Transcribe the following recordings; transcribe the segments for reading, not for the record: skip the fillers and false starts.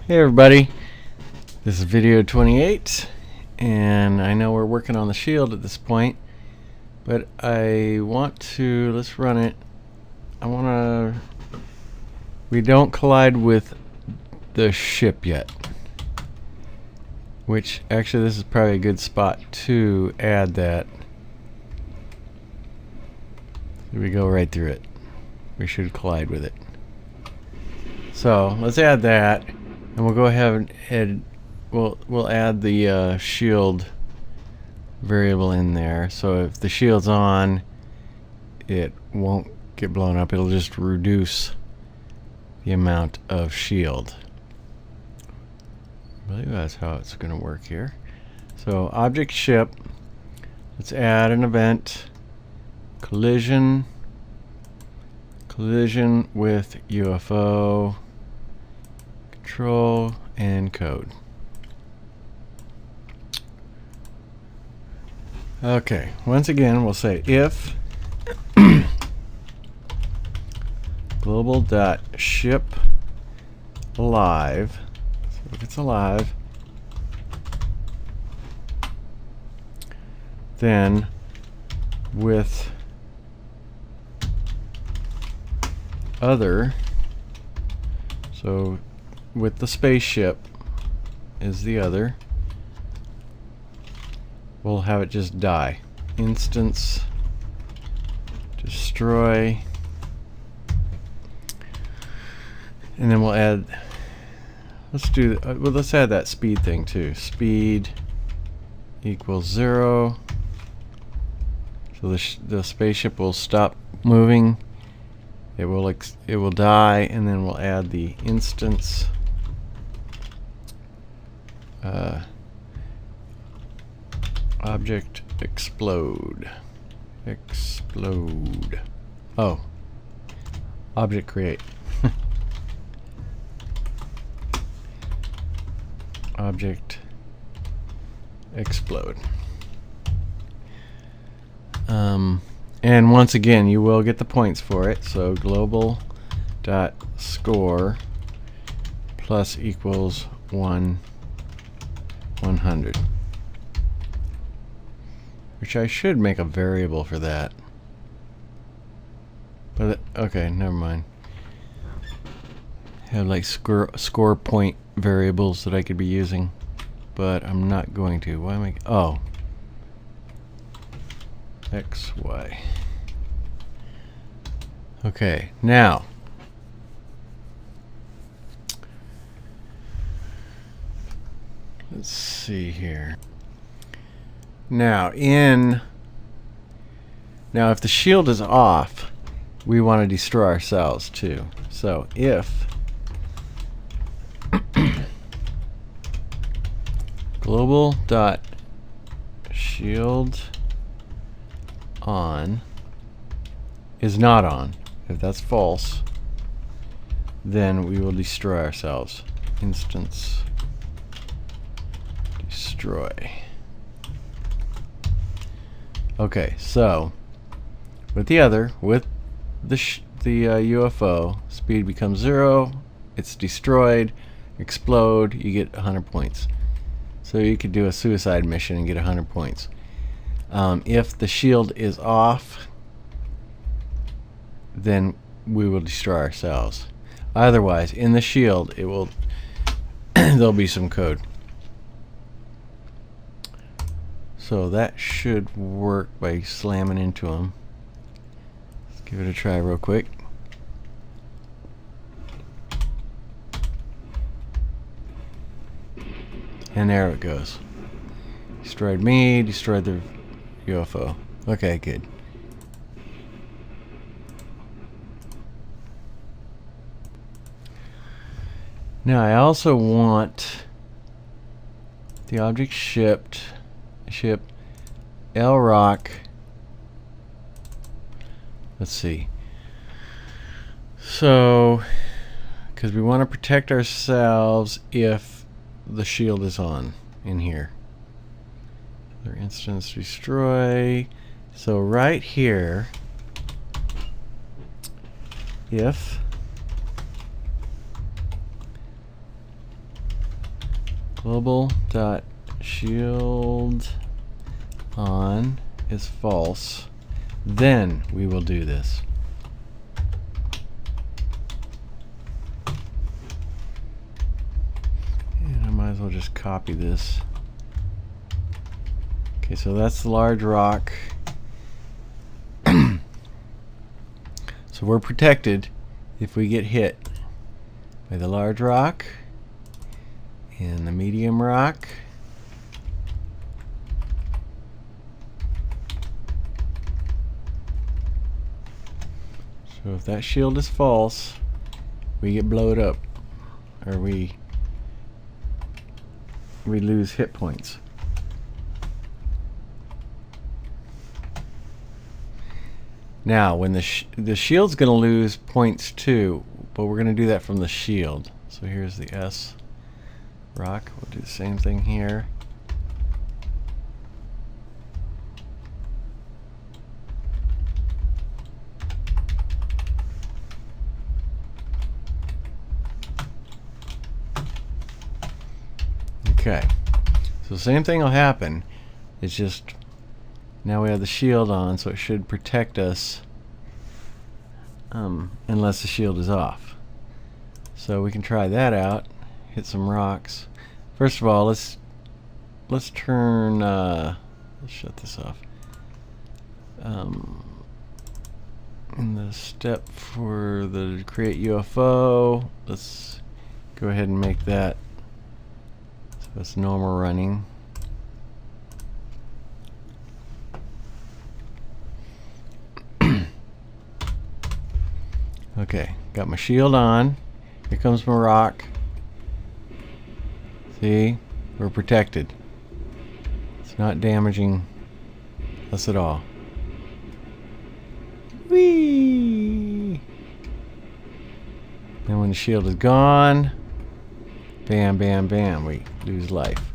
Hey everybody, this is video 28, and I know we're working on the shield at this point, but I want to, let's run it. We don't collide with the ship yet, which actually this is probably a good spot to add that. Here we go right through it. We should collide with it. So let's add that. And we'll go ahead and we'll add the shield variable in there. So if the shield's on, it won't get blown up. It'll just reduce the amount of shield. I believe that's how it's going to work here. So object ship. Let's add an event. Collision with UFO. Control and code. Okay, once again we'll say if global.ship alive, so if it's alive, then with other, so with the spaceship is the other, we'll have it just die. Instance destroy, and then we'll add, let's add that speed thing too. Speed equals 0, so the spaceship will stop moving. It will die, and then we'll add the instance object explode. Oh, object create. Object explode. And once again, you will get the points for it. So global dot score plus equals 100, which I should make a variable for that. But okay, never mind. Have like score point variables that I could be using, but I'm not going to. Why am I? Oh. X, Y. Okay, now let's see here. Now if the shield is off, we want to destroy ourselves too. So if global dot shield on is not on, if that's false, then we will destroy ourselves. Instance destroy. Okay, so with the UFO, speed becomes 0, it's destroyed, explode, you get 100 points. So you could do a suicide mission and get 100 points. If the shield is off, then we will destroy ourselves. Otherwise, in the shield, it will there'll be some code. So that should work by slamming into them. Let's give it a try real quick. And there it goes. Destroyed me, destroyed the UFO. Okay, good. Now I also want the object ship LRock. Let's see. So, because we want to protect ourselves if the shield is on in here. Other instance destroy. So right here, if global dot shield on is false, then we will do this. And I might as well just copy this. Okay, so that's the large rock. So we're protected if we get hit by the large rock and the medium rock. So if that shield is false, we get blowed up, or we lose hit points. Now, when the shield's going to lose points too, but we're going to do that from the shield. So here's the S rock. We'll do the same thing here. Okay, so the same thing will happen. It's just now we have the shield on, so it should protect us unless the shield is off. So we can try that out. Hit some rocks. First of all, let's turn. Let's shut this off. In the step for the create UFO, let's go ahead and make that so it's normal running. Okay, got my shield on. Here comes my rock. See, we're protected. It's not damaging us at all. Whee! And when the shield is gone, bam, bam, bam, we lose life.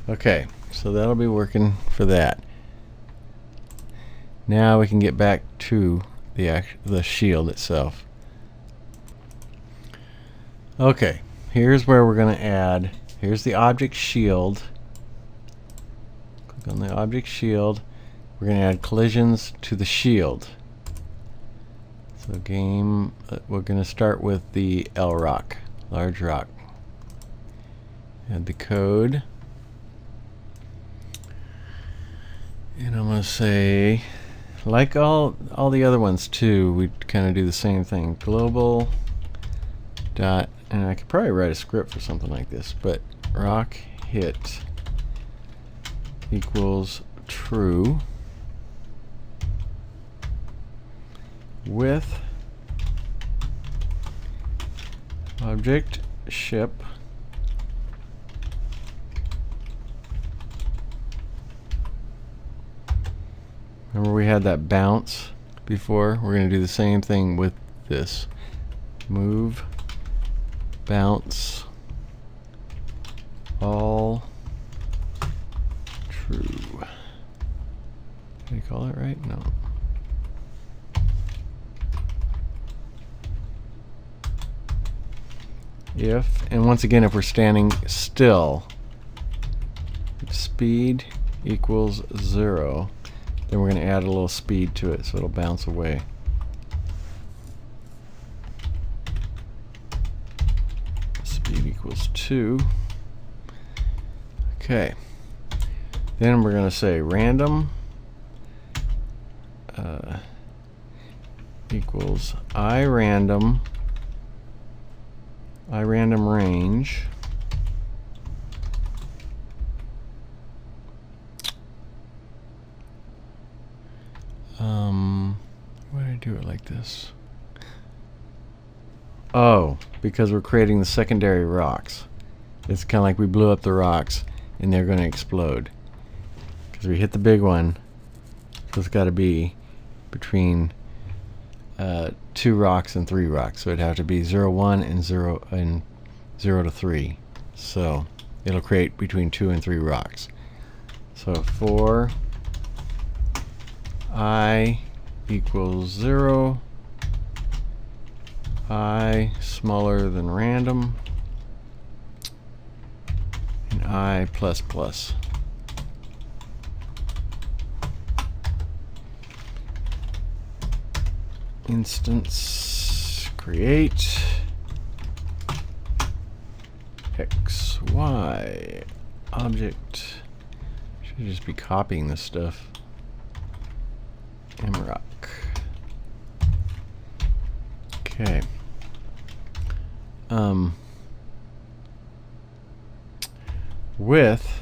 Okay, so that'll be working for that. Now we can get back to the shield itself. Okay, here's where we're going to add. Here's the object shield. Click on the object shield. We're going to add collisions to the shield. So we're going to start with the L rock, large rock. Add the code. And I'm going to say, like all the other ones too, we kind of do the same thing. Global dot, and I could probably write a script for something like this, but rock hit equals true with object ship remember we had that bounce before. We're going to do the same thing with this. Move bounce all true. Did I call that right? No. If, and once again, if we're standing still, speed equals 0, then we're going to add a little speed to it so it'll bounce away. Speed equals 2. Okay. Then we're going to say random equals irandom range why did I do it like this? Oh, because we're creating the secondary rocks. It's kind of like we blew up the rocks and they're going to explode because we hit the big one, so it's got to be between 2 rocks and 3 rocks, so it'd have to be 0, 1 and 0 to 3. So it'll create between 2 and 3 rocks. So for I equals 0, I smaller than random, I++. Instance create x y object. Should just be copying this stuff. mrock. Okay. With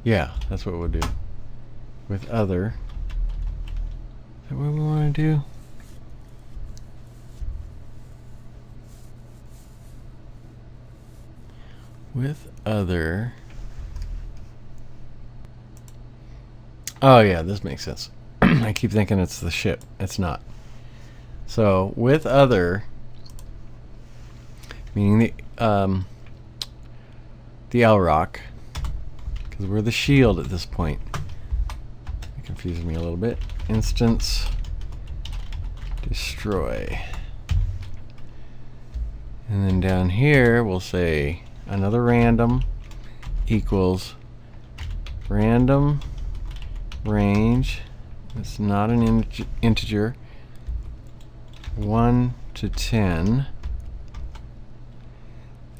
yeah, that's what we'll do. With other. Is that what we want to do? With other. Oh yeah, this makes sense. I keep thinking it's the ship. It's not. So with other, meaning the L rock, because we're the shield at this point. It confuses me a little bit. Instance destroy. And then down here we'll say another random equals random range. It's not an integer. 1 to 10.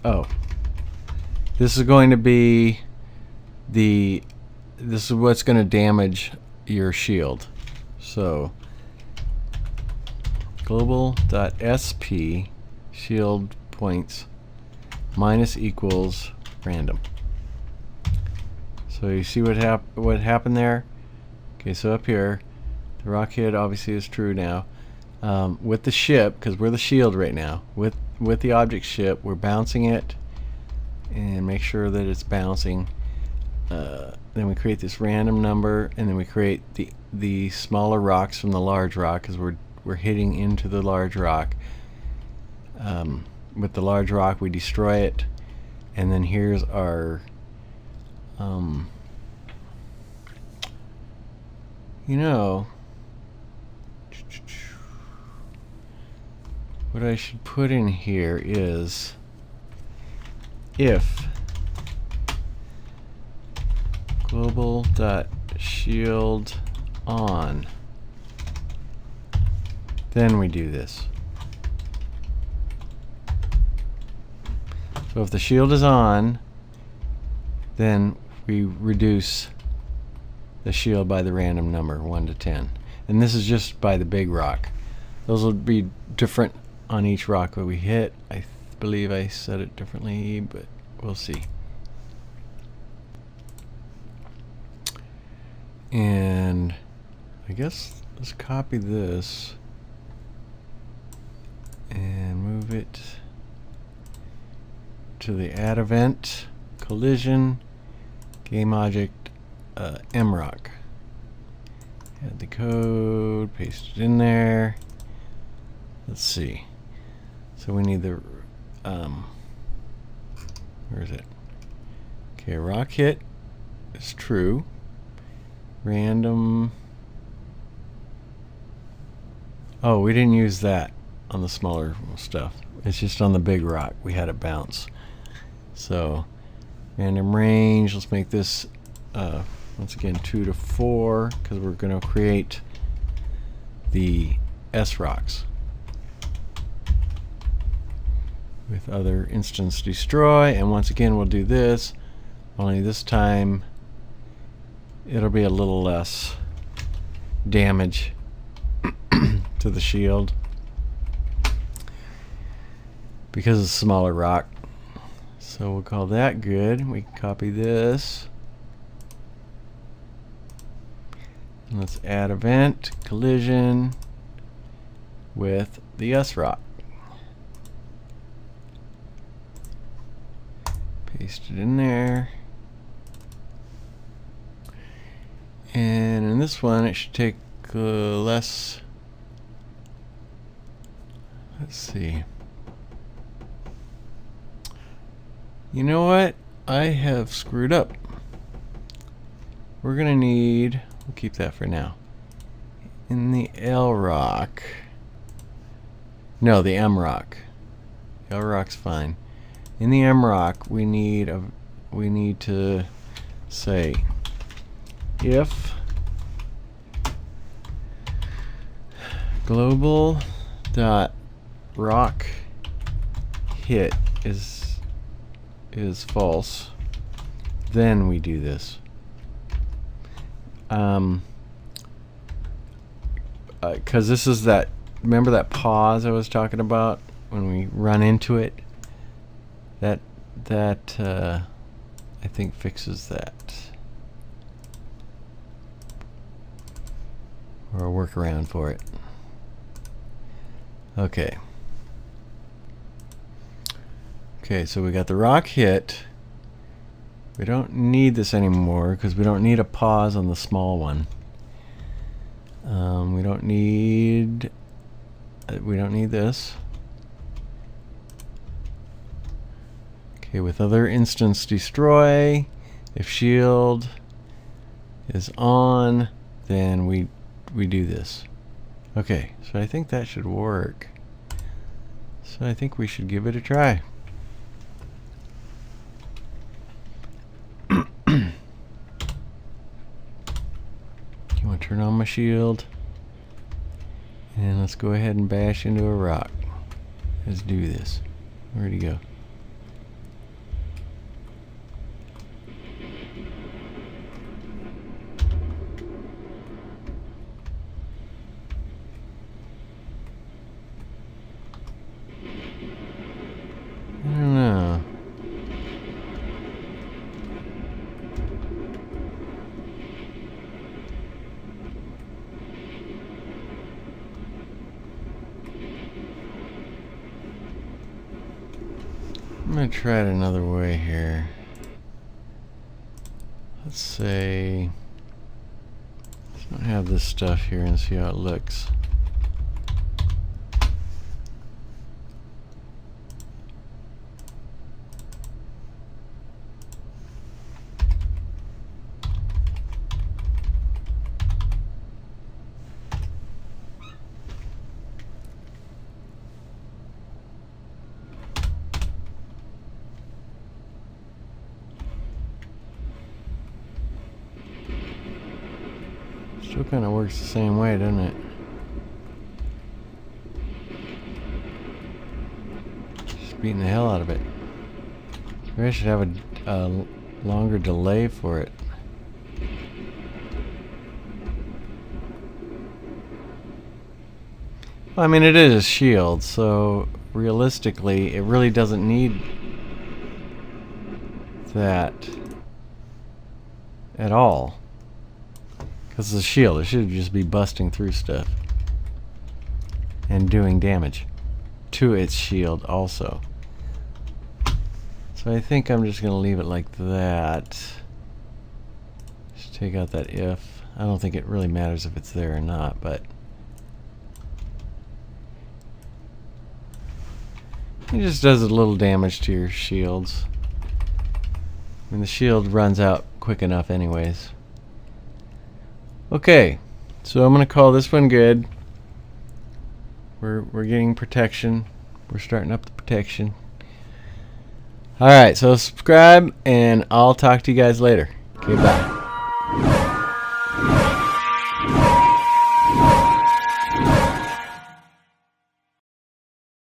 Oh, this is going to be this is what's going to damage your shield. So global.sp shield points minus equals random. So you see what happened there? Okay, so up here, the rocket obviously is true now. With the ship, because we're the shield right now, with the object ship, we're bouncing it and make sure that it's bouncing. Then we create this random number, and then we create the smaller rocks from the large rock, because we're hitting into the large rock. With the large rock, we destroy it, and then here's our you know, what I should put in here is if global.shield on, then we do this. So if the shield is on, then we reduce the shield by the random number 1 to 10. And this is just by the big rock. Those will be different on each rock that we hit. I believe I said it differently, but we'll see. And I guess let's copy this and move it to the add event, collision, game object, mrock. Add the code, paste it in there. Let's see. So we need the where is it? Okay, rock hit is true. Random. Oh, we didn't use that on the smaller stuff. It's just on the big rock we had it bounce. So random range, let's make this once again 2 to 4, because we're going to create the S rocks with other instance destroy. And once again we'll do this, only this time it'll be a little less damage to the shield because it's a smaller rock. So we'll call that good. We can copy this. And let's add event, collision with the S rock. Paste it in there. And in this one it should take less. Let's see. You know what? I have screwed up. We're gonna need, we'll keep that for now. In the L rock, No, the M rock. The L rock's fine. In the M rock, we need to say if global dot rock hit is false, then we do this. Because this is that, remember that pause I was talking about when we run into it? That I think fixes that. Or a workaround for it. Okay. Okay, so we got the rock hit. We don't need this anymore because we don't need a pause on the small one. We don't need this. Okay, with other instance destroy, if shield is on, then we do this. Okay, so I think that should work. So I think we should give it a try. You want to turn on my shield? And let's go ahead and bash into a rock. Let's do this. Where'd he go? I don't know. I'm going to try it another way here. Let's say, let's have this stuff here and see how it looks. Still kind of works the same way, doesn't it? Just beating the hell out of it. Maybe I should have a longer delay for it. Well, I mean, it is a shield, so realistically, it really doesn't need that at all. Because it's a shield, it should just be busting through stuff and doing damage to its shield also. So I think I'm just going to leave it like that. Just take out that if. I don't think it really matters if it's there or not, but it just does a little damage to your shields. I mean, the shield runs out quick enough anyways. Okay, so I'm going to call this one good. We're getting protection. We're starting up the protection. Alright, so subscribe, and I'll talk to you guys later. Okay, bye.